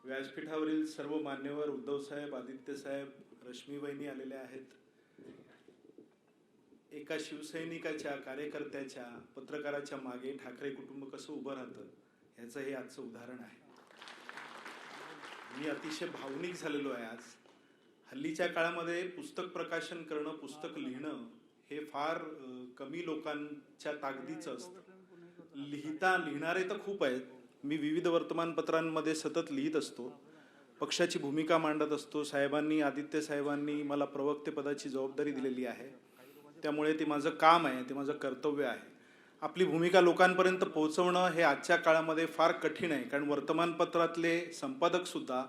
व्यासपीठावरील सर्व मान्यवर, उद्धव साहेब, आदित्य साहेब, रश्मी वहिनी आलेल्या आहेत. एका शिवसैनिकाच्या, कार्यकर्त्याच्या, पत्रकाराच्या मागे ठाकरे कुटुंब कसं उभं राहतं ह्याचं हे आजचं उदाहरण आहे. मी अतिशय भावनिक झालेलो आहे आज. हल्लीच्या काळामध्ये पुस्तक प्रकाशन करणं, पुस्तक लिहिणं हे फार कमी लोकांच्या ताकदीचं असतं. लिहिणारे तर खूप आहेत. मी विविध वर्तमानपत्रांमध्ये सतत लिहित असतो, पक्षाची भूमिका मांडत असतो. साहेबांनी, आदित्य साहेबांनी मला प्रवक्तेपदाची जबाबदारी दिलेली आहे, त्यामुळे ते माझं काम आहे, ते माझं कर्तव्य आहे. आपली भूमिका लोकांपर्यंत पोहोचवणं हे आजच्या काळामध्ये फार कठीण आहे, कारण वर्तमानपत्रातले संपादकसुद्धा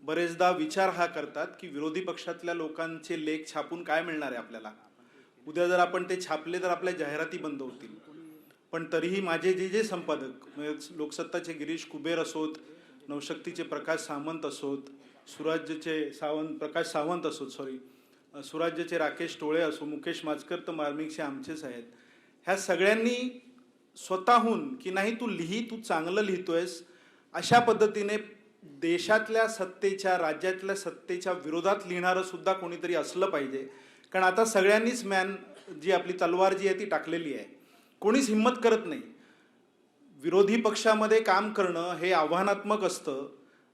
बरेचदा विचार हा करतात की विरोधी पक्षातल्या लोकांचे लेख छापून काय मिळणार आहे आपल्याला. उद्या जर आपण ते छापले तर आपल्या जाहिराती बंद होतील. पण तरीही माझे जे संपादक, लोकसत्ताचे गिरीश कुबेर असोत, नवशक्तीचे प्रकाश सावंत असोत, प्रकाश सावंत असोत, सुराज्याचे राकेश टोळे असो, मुकेश माचकर तर मार्मिकचे आमचेच आहेत. ह्या सगळ्यांनी स्वतःहून की नाही तू लिही, तू चांगलं लिहितोयस अशा पद्धतीने देशातल्या सत्तेच्या, राज्यातल्या सत्तेच्या विरोधात लिहिणारं सुद्धा कोणीतरी असलं पाहिजे. कारण आता सगळ्यांनीच जी आपली तलवार जी आहे ती टाकलेली आहे. कोणीच हिम्मत करत नाही. विरोधी पक्षामध्ये काम करणं हे आव्हानात्मक असतं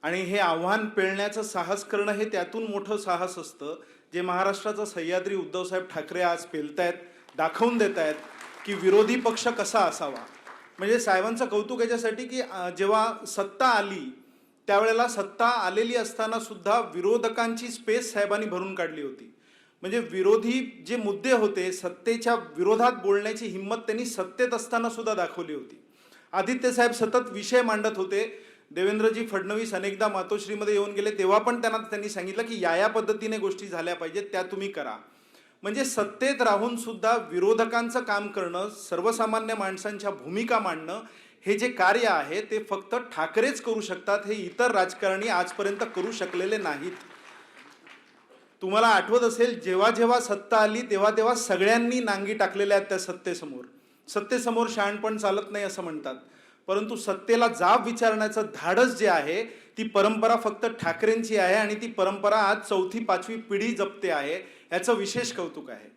आणि हे आव्हान पेलण्याचं साहस करणं हे त्यातून मोठं साहस असतं, जे महाराष्ट्राचा सह्याद्री उद्धवसाहेब ठाकरे आज पेलतायत, दाखवून देत आहेत की विरोधी पक्ष कसा असावा. म्हणजे साहेबांचं कौतुक याच्यासाठी की जेव्हा सत्ता आली त्यावेळेला सत्ता आलेली असताना सुद्धा विरोधकांची स्पेस साहेबांनी भरून काढली होती. म्हणजे विरोधी जे मुद्दे होते, सत्तेच्या विरोधात बोलण्याची हिंमत त्यांनी सत्तेत असताना सुद्धा दाखवली होती. आदित्य साहेब सतत विषय मांडत होते. देवेंद्रजी फडणवीस अनेकदा मातोश्रीमध्ये येऊन गेले, तेव्हा पण त्यांनी सांगितलं की या पद्धतीने गोष्टी झाल्या पाहिजेत, त्या तुम्ही करा. म्हणजे सत्तेत राहून सुद्धा विरोधकांचं काम करणं, सर्वसामान्य माणसांच्या भूमिका मांडणं हे जे कार्य आहे ते फक्त ठाकरेच करू शकतात. हे इतर राजकारणी आजपर्यंत करू शकलेले नाहीत. तुम्हाला आठवत असेल, जेव्हा जेव्हा सत्ता आली तेव्हा तेव्हा सगळ्यांनी नांगी टाकलेल्या आहेत त्या सत्तेसमोर. सत्तेसमोर शहाणपण चालत नाही असं म्हणतात, परंतु सत्तेला जाब विचारण्याचं धाडस जे आहे ती परंपरा फक्त ठाकरेंची आहे आणि ती परंपरा आज 4थी-5वी पिढी जपते आहे. याचं विशेष कौतुक आहे.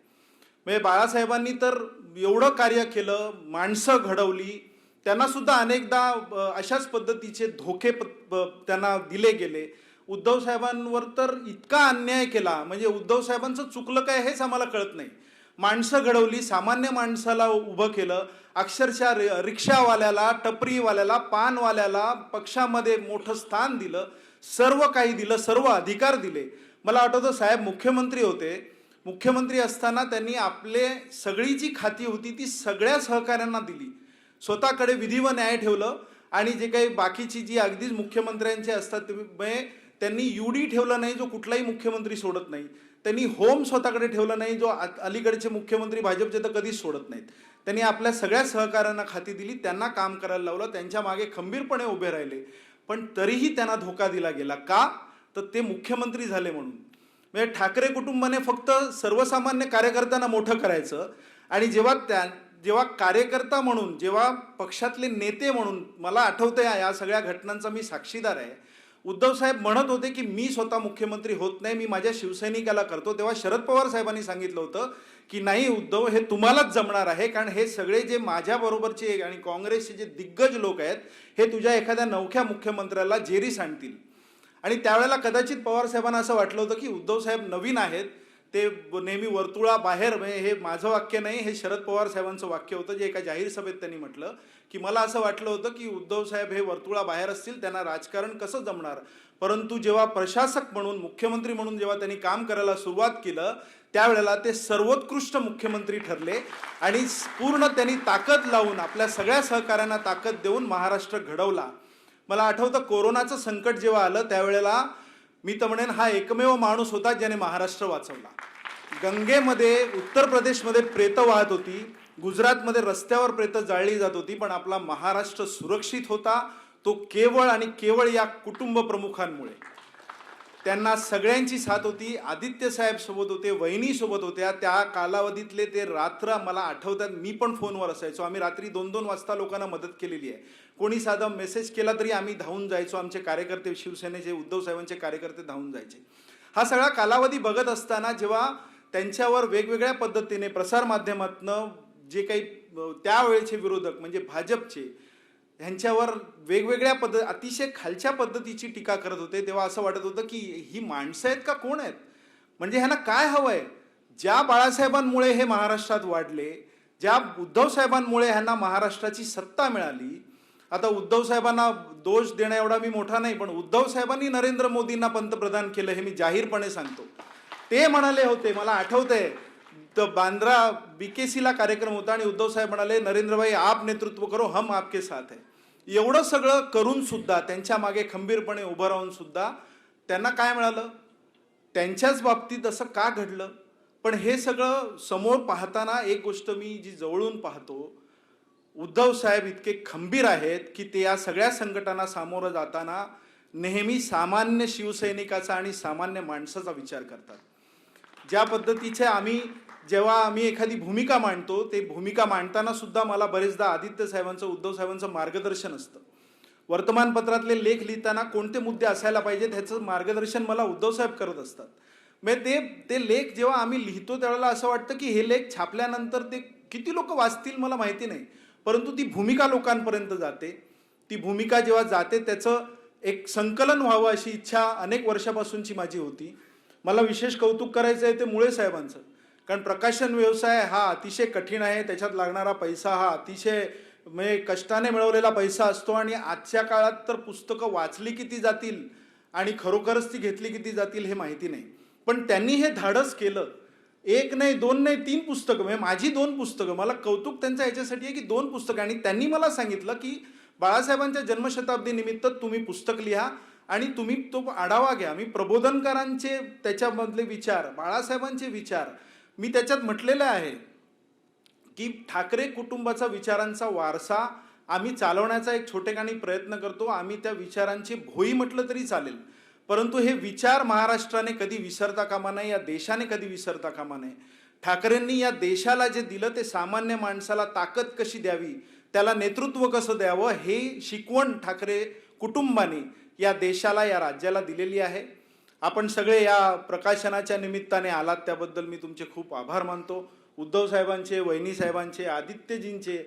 म्हणजे बाळासाहेबांनी तर एवढं कार्य केलं, माणसं घडवली, त्यांना सुद्धा अनेकदा अशाच पद्धतीचे धोके त्यांना दिले गेले. उद्धव साहेबांवर तर इतका अन्याय केला, म्हणजे उद्धव साहेबांचं चुकलं काय हेच आम्हाला कळत नाही. माणसं घडवली, सामान्य माणसाला उभं केलं, अक्षरशः रिक्षावाल्याला, टपरीवाल्याला, पानवाल्याला पक्षामध्ये मोठं स्थान दिलं, सर्व काही दिलं, सर्व अधिकार दिले. मला आठवतं साहेब मुख्यमंत्री होते, मुख्यमंत्री असताना त्यांनी आपले सगळी जी खाती होती ती सगळ्या सहकाऱ्यांना दिली. स्वतःकडे विधी व न्याय ठेवलं आणि जे काही बाकीची जी अगदीच मुख्यमंत्र्यांचे असतात त्यांनी UD ठेवलं नाही, जो कुठलाही मुख्यमंत्री सोडत नाही. त्यांनी होम स्वतःकडे ठेवलं नाही, जो अलीकडचे मुख्यमंत्री भाजपचे तर कधीच सोडत नाहीत. त्यांनी आपल्या सगळ्या सहकाऱ्यांना खाती दिली, त्यांना काम करायला लावलं, त्यांच्या मागे खंबीरपणे उभे राहिले. पण तरीही त्यांना धोका दिला गेला. का? तर ते मुख्यमंत्री झाले म्हणून. म्हणजे ठाकरे कुटुंबाने फक्त सर्वसामान्य कार्यकर्त्यांना मोठं करायचं आणि जेव्हा कार्यकर्ता म्हणून, जेव्हा पक्षातले नेते म्हणून, मला आठवतंय या सगळ्या घटनांचा मी साक्षीदार आहे, उद्धव साहेब म्हणत होते की मी स्वतः मुख्यमंत्री होत नाही, मी माझ्या शिवसैनिकाला करतो. तेव्हा शरद पवार साहेबांनी सांगितलं होतं की नाही उद्धव, हे तुम्हालाच जमणार आहे, कारण हे सगळे जे माझ्याबरोबरचे आणि काँग्रेसचे जे दिग्गज लोक आहेत हे तुझ्या एखाद्या नवख्या मुख्यमंत्र्याला जेरी सांगतील. आणि त्यावेळेला कदाचित पवार साहेबांना असं वाटलं होतं की उद्धव साहेब नवीन आहेत, ते नेहमी वर्तुळाबाहेर, हे माझं वाक्य नाही, हे शरद पवार साहेबांचं वाक्य होतं, जे एका जाहीर सभेत त्यांनी म्हटलं की मला असं वाटलं होतं की उद्धव साहेब हे वर्तुळाबाहेर असतील, त्यांना राजकारण कसं जमणार. परंतु जेव्हा प्रशासक म्हणून, मुख्यमंत्री म्हणून जेव्हा त्यांनी काम करायला सुरुवात केलं त्यावेळेला ते सर्वोत्कृष्ट मुख्यमंत्री ठरले आणि पूर्ण त्यांनी ताकद लावून, आपल्या सगळ्या सहकाऱ्यांना ताकद देऊन महाराष्ट्र घडवला. मला आठवतं कोरोनाचं संकट जेव्हा आलं त्यावेळेला मी तर म्हणेन हा एकमेव माणूस होता ज्याने महाराष्ट्र वाचवला. गंगेमध्ये, उत्तर प्रदेशमध्ये प्रेतं वाहत होती, गुजरातमध्ये रस्त्यावर प्रेतं जाळली जात होती, पण आपला महाराष्ट्र सुरक्षित होता. तो केवळ आणि केवळ या कुटुंब प्रमुखांमुळे. त्यांना सगळ्यांची साथ होती. आदित्य साहेब सोबत होते, वहिनी सोबत होत्या. त्या कालावधीतले ते रात्र मला आठवतात, मी पण फोनवर असायचो. आम्ही रात्री 2-2 वाजता लोकांना मदत केलेली आहे. कोणी साधा मेसेज केला तरी आम्ही धावून जायचो, आमचे कार्यकर्ते शिवसेनेचे उद्धव साहेबांचे कार्यकर्ते धावून जायचे. हा सगळा कालावधी बघत असताना जेव्हा त्यांच्यावर वेगवेगळ्या पद्धतीने प्रसारमाध्यमातनं जे काही त्यावेळेचे विरोधक म्हणजे भाजपचे ह्यांच्यावर वेगवेगळ्या अतिशय खालच्या पद्धतीची टीका करत होते, तेव्हा असं वाटत होतं की ही माणसं आहेत का कोण आहेत, म्हणजे ह्यांना काय हवं आहे. ज्या बाळासाहेबांमुळे हे महाराष्ट्रात वाढले, ज्या उद्धव साहेबांमुळे ह्यांना महाराष्ट्राची सत्ता मिळाली. आता उद्धव साहेबांना दोष देण्या एवढा मी मोठा नाही, पण उद्धव साहेबांनी नरेंद्र मोदींना पंतप्रधान केलं हे मी जाहीरपणे सांगतो. ते म्हणाले होते, मला आठवतंय, तर बांद्रा BKCला कार्यक्रम होता आणि उद्धव साहेब म्हणाले, नरेंद्रभाई आप नेतृत्व करो, हम आपके साथ है. एवढं सगळं करून सुद्धा, त्यांच्या मागे खंबीरपणे उभं राहून सुद्धा त्यांना काय मिळालं, त्यांच्याच बाबतीत असं का घडलं. पण हे सगळं समोर पाहताना एक गोष्ट मी जी जवळून पाहतो, उद्धव साहेब इतके खंबीर आहेत की ते या सगळ्या संकटांना सामोरं जाताना नेहमी सामान्य शिवसैनिकाचा आणि सामान्य माणसाचा विचार करतात. ज्या पद्धतीचे जेव्हा आम्ही एखादी भूमिका मांडतो, ते भूमिका मांडताना सुद्धा मला बरेचदा आदित्य साहेबांचं, उद्धव साहेबांचं मार्गदर्शन असतं. वर्तमानपत्रातले लेख लिहिताना कोणते मुद्दे असायला पाहिजेत ह्याचं मार्गदर्शन मला उद्धव साहेब करत असतात. म्हणजे ते लेख जेव्हा आम्ही लिहितो त्यावेळेला असं वाटतं की हे लेख छापल्यानंतर ते किती लोक वाचतील मला माहिती नाही, परंतु ती भूमिका लोकांपर्यंत जाते. ती भूमिका जेव्हा जाते त्याचं एक संकलन व्हावं अशी इच्छा अनेक वर्षापासूनची माझी होती. मला विशेष कौतुक करायचं आहे ते मुळे साहेबांचं, कारण प्रकाशन व्यवसाय हा अतिशय कठीण आहे, त्याच्यात लागणारा पैसा हा अतिशय म्हणजे कष्टाने मिळवलेला पैसा असतो. आणि आजच्या काळात तर पुस्तकं वाचली किती जातील आणि खरोखरच ती घेतली किती जातील हे माहिती नाही. पण त्यांनी हे धाडस केलं. 1 नाही 2 नाही 3 पुस्तकं, म्हणजे माझी 2 पुस्तकं, मला कौतुक त्यांचं याच्यासाठी आहे की 2 पुस्तकं. आणि त्यांनी मला सांगितलं की बाळासाहेबांच्या जन्मशताब्दी निमित्त तुम्ही पुस्तक लिहा आणि तुम्ही तो आढावा घ्या. मी प्रबोधनकारांचे त्याच्यामधले विचार, बाळासाहेबांचे विचार मी त्याच्यात म्हटलेलं आहे की ठाकरे कुटुंबाचा विचारांचा वारसा आम्ही चालवण्याचा एक छोटेखानी प्रयत्न करतो. आम्ही त्या विचारांची भोई म्हटलं तरी चालेल, परंतु हे विचार महाराष्ट्राने कधी विसरता कामा नये, या देशाने कधी विसरता कामा नये. ठाकरेंनी या देशाला जे दिलं ते सामान्य माणसाला ताकद कशी द्यावी, त्याला नेतृत्व कसं द्यावं, हे शिकवण ठाकरे कुटुंबाने या देशाला, या राज्याला दिलेली आहे. आपण सगळे या प्रकाशनाच्या निमित्ताने आलात त्याबद्दल मी तुमचे खूप आभार मानतो. उद्धव साहेबांचे, वहिनी साहेबांचे, आदित्यजींचे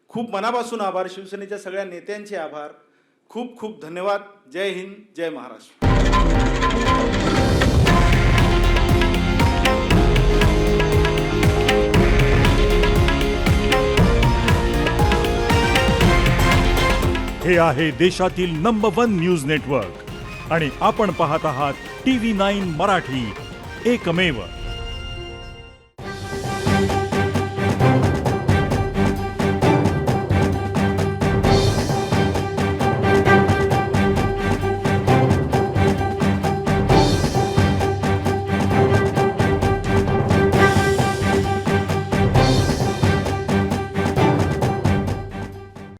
खूप मनापासून आभार. शिवसेनेच्या सगळ्या नेत्यांचे आभार. खूप खूप धन्यवाद. जय हिंद, जय महाराष्ट्र. हे आहे देशातील नंबर 1 न्यूज नेटवर्क आणि आपण पाहत आहात TV9 मराठी, एकमेव.